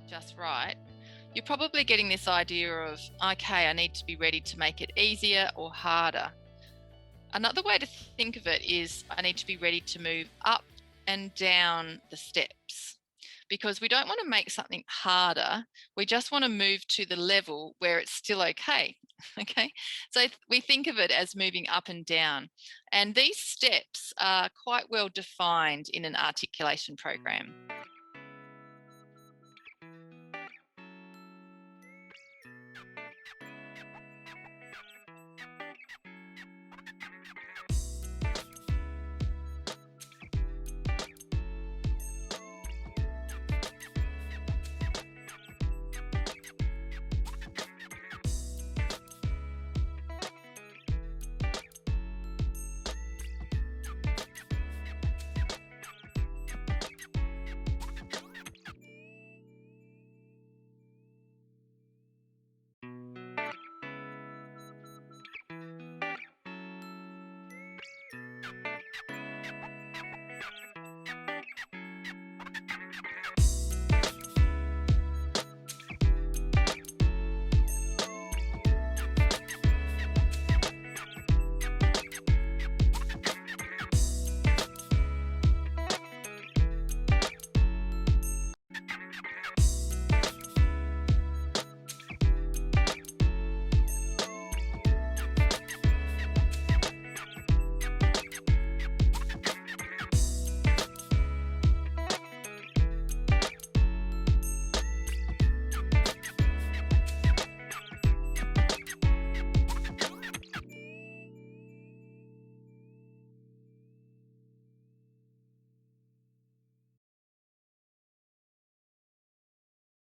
just right, you're probably getting this idea of, okay, I need to be ready to make it easier or harder. Another way to think of it is I need to be ready to move up and down the steps, because we don't want to make something harder. We just want to move to the level where it's still okay. Okay, so we think of it as moving up and down, and these steps are quite well defined in an articulation program.